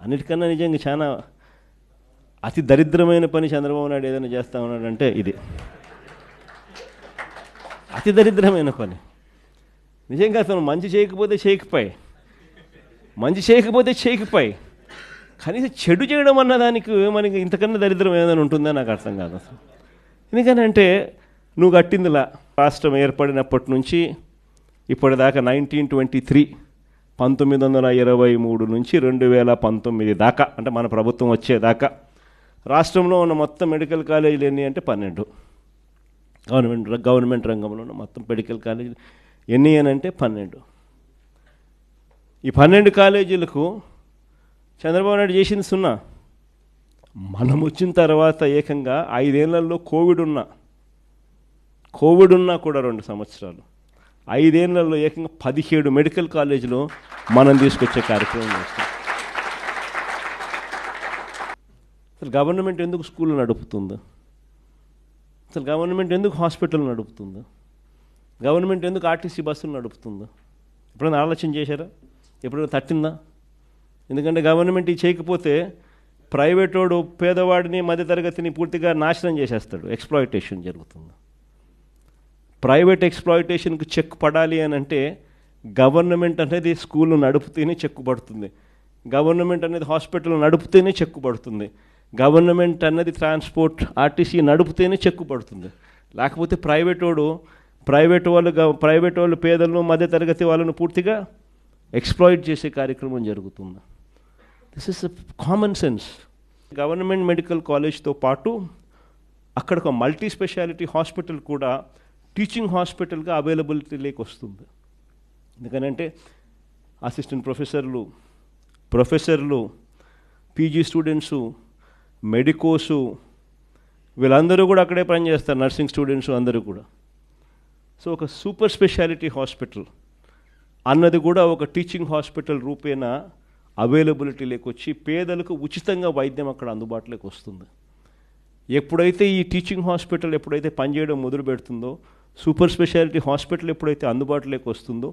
అన్నిటికన్నా నిజంగా చాలా అతి దరిద్రమైన పని చంద్రబాబు నాయుడు ఏదైనా చేస్తా ఉన్నాడంటే ఇది అతి దరిద్రమైన పని. నిజంగా అసలు మంచి చేయకపోతే చేయకపోయి కనీసం చెడు చేయడం అన్న దానికి మనకి ఇంతకన్నా దరిద్రం ఏదైనా ఉంటుందో నాకు అర్థం కాదు అసలు. ఎందుకనంటే నువ్వు కట్టిందిలా రాష్ట్రం ఏర్పడినప్పటి నుంచి ఇప్పటిదాకా 1923 1923 నుంచి 2019 దాకా, అంటే మన ప్రభుత్వం వచ్చేదాకా రాష్ట్రంలో ఉన్న మొత్తం మెడికల్ కాలేజీలు ఎన్ని అంటే 12. గవర్నమెంట్ రంగంలో ఉన్న మొత్తం మెడికల్ కాలేజీలు ఎన్ని అని అంటే 12. ఈ 12 కాలేజీలకు చంద్రబాబు నాయుడు చేసింది 0. మనం వచ్చిన తర్వాత ఏకంగా 5 ఏళ్లలో కోవిడ్ ఉన్నా కూడా 2 సంవత్సరాలు 5 ఏళ్లలో ఏకంగా 17 మెడికల్ కాలేజీలు మనం తీసుకొచ్చే కార్యక్రమం చేస్తాం. అసలు గవర్నమెంట్ ఎందుకు స్కూళ్ళు నడుపుతుందో, అసలు గవర్నమెంట్ ఎందుకు హాస్పిటల్ నడుపుతుందో, గవర్నమెంట్ ఎందుకు ఆర్టీసీ బస్సులు నడుపుతుందో ఎప్పుడైనా ఆలోచన చేశారా? ఎప్పుడైనా తట్టిందా? ఎందుకంటే గవర్నమెంట్ ఇది చేయకపోతే ప్రైవేట్ వాడు పేదవాడిని మధ్యతరగతిని పూర్తిగా నాశనం చేసేస్తాడు. ఎక్స్ప్లాయిటేషన్ జరుగుతుంది. ప్రైవేట్ ఎక్స్ప్లాయిటేషన్కి చెక్ పడాలి అని అంటే గవర్నమెంట్ అనేది స్కూళ్ళు నడుపుతేనే చెక్కు పడుతుంది, గవర్నమెంట్ అనేది హాస్పిటల్ నడుపుతేనే చెక్కు పడుతుంది, గవర్నమెంట్ అన్నది ట్రాన్స్పోర్ట్ ఆర్టీసీ నడుపుతేనే చెక్కు పడుతుంది. లేకపోతే ప్రైవేట్ వాళ్ళు పేదలను మధ్యతరగతి వాళ్ళను పూర్తిగా ఎక్స్ప్లాయిట్ చేసే కార్యక్రమం జరుగుతుంది. This is common sense. Government medical కాలేజ్తో పాటు అక్కడ ఒక మల్టీ స్పెషాలిటీ హాస్పిటల్ కూడా టీచింగ్ హాస్పిటల్గా అవైలబిలిటీలోకి వస్తుంది. ఎందుకనంటే అసిస్టెంట్ ప్రొఫెసర్లు పీజీ స్టూడెంట్సు, మెడికోసు వీళ్ళందరూ కూడా అక్కడే పనిచేస్తారు, నర్సింగ్ స్టూడెంట్స్ అందరూ కూడా. సో ఒక సూపర్ స్పెషాలిటీ హాస్పిటల్ అన్నది కూడా ఒక టీచింగ్ హాస్పిటల్ రూపేణ అవైలబిలిటీలోకి వచ్చి పేదలకు ఉచితంగా వైద్యం అక్కడ అందుబాటులోకి వస్తుంది. ఎప్పుడైతే ఈ టీచింగ్ హాస్పిటల్ ఎప్పుడైతే పనిచేయడం మొదలు పెడుతుందో, సూపర్ స్పెషాలిటీ హాస్పిటల్ ఎప్పుడైతే అందుబాటులోకి వస్తుందో,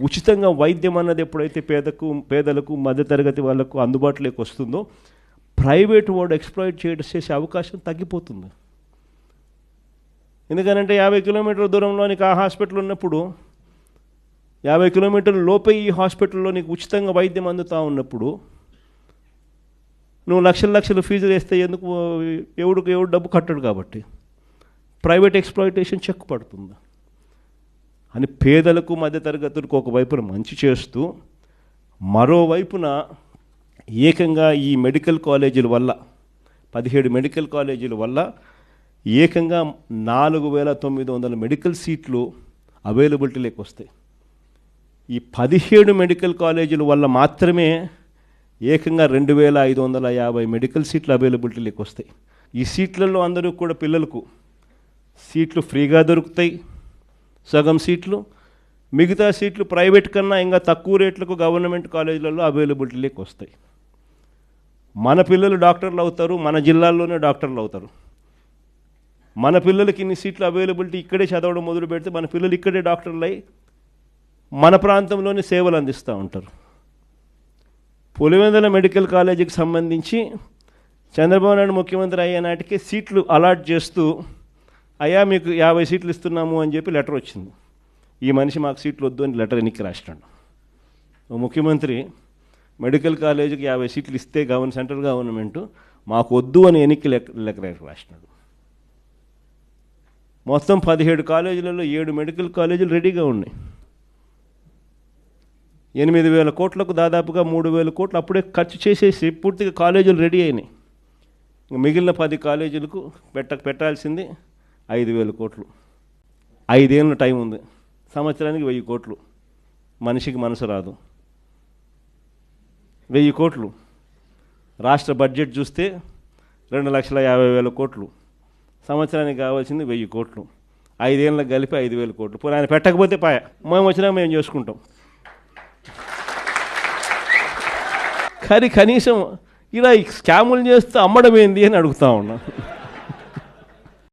ఉచితంగా వైద్యం అన్నది ఎప్పుడైతే పేదలకు మధ్యతరగతి వాళ్ళకు అందుబాటులోకి వస్తుందో, ప్రైవేట్ వాడు ఎక్స్ప్లాయిట్ చేసే అవకాశం తగ్గిపోతుంది. ఎందుకనంటే 50 కిలోమీటర్ల దూరంలో నీకు ఆ హాస్పిటల్ ఉన్నప్పుడు, 50 కిలోమీటర్ల లోపే ఈ హాస్పిటల్లో నీకు ఉచితంగా వైద్యం అందుతూ ఉన్నప్పుడు నువ్వు లక్షలు ఫీజులు వేస్తే ఎందుకు? ఎవడు డబ్బు కట్టడు కాబట్టి ప్రైవేట్ ఎక్స్ప్లాయిటేషన్ చెక్ పడుతుంది అని పేదలకు మధ్యతరగతులకు ఒకవైపున మంచి చేస్తూ, మరోవైపున ఏకంగా ఈ మెడికల్ కాలేజీల వల్ల 17 మెడికల్ కాలేజీల వల్ల ఏకంగా 4900 మెడికల్ సీట్లు అవైలబిలిటీలోకి వస్తాయి. ఈ 17 మెడికల్ కాలేజీల వల్ల మాత్రమే ఏకంగా 2550 మెడికల్ సీట్లు అవైలబిలిటీలోకి వస్తాయి. ఈ సీట్లలో అందరూ కూడా పిల్లలకు సీట్లు ఫ్రీగా దొరుకుతాయి, సగం సీట్లు. మిగతా సీట్లు ప్రైవేట్ కన్నా ఇంకా తక్కువ రేట్లకు గవర్నమెంట్ కాలేజీలలో అవైలబిలిటీలోకి వస్తాయి. మన పిల్లలు డాక్టర్లు అవుతారు, మన జిల్లాల్లోనే డాక్టర్లు అవుతారు. మన పిల్లలకి ఇన్ని సీట్లు అవైలబిలిటీ ఇక్కడే చదవడం మొదలు పెడితే మన పిల్లలు ఇక్కడే డాక్టర్లు అయి మన ప్రాంతంలోనే సేవలు అందిస్తూ ఉంటారు. పులివెందుల మెడికల్ కాలేజీకి సంబంధించి చంద్రబాబు నాయుడు ముఖ్యమంత్రి అయ్యే నాటికి సీట్లు అలాట్ చేస్తూ, అయ్యా మీకు 50 సీట్లు ఇస్తున్నాము అని చెప్పి లెటర్ వచ్చింది. ఈ మనిషి మాకు సీట్లు వద్దు అని లెటర్ ఎన్నిక రాసినాడు. ముఖ్యమంత్రి మెడికల్ కాలేజీకి 50 సీట్లు ఇస్తే సెంట్రల్ గవర్నమెంట్ మాకు వద్దు అని ఎన్నిక లెటర్ రాసినాడు. మొత్తం 17 కాలేజీలలో 7 మెడికల్ కాలేజీలు రెడీగా ఉన్నాయి. 8,000 కోట్లకు దాదాపుగా 3,000 కోట్లు అప్పుడే ఖర్చు చేసేసి పూర్తిగా కాలేజీలు రెడీ అయినాయి. మిగిలిన 10 కాలేజీలకు పెట్టాల్సింది 5,000 కోట్లు. 5 ఏళ్ళ టైం ఉంది. సంవత్సరానికి 1000 కోట్లు. మనిషికి మనసు రాదు. 1000 కోట్లు. రాష్ట్ర బడ్జెట్ చూస్తే 2,50,000 కోట్లు. సంవత్సరానికి కావాల్సింది 1000 కోట్లు. 5 ఏళ్ళకి కలిపి 5,000 కోట్లు. పోనీ ఆయన పెట్టకపోతే పాయ, మేము వచ్చినా మేము చేసుకుంటాం. కానీ కనీసం ఇలా స్కాములు చేస్తూ అమ్మడం ఏంది అని అడుగుతా ఉన్నా.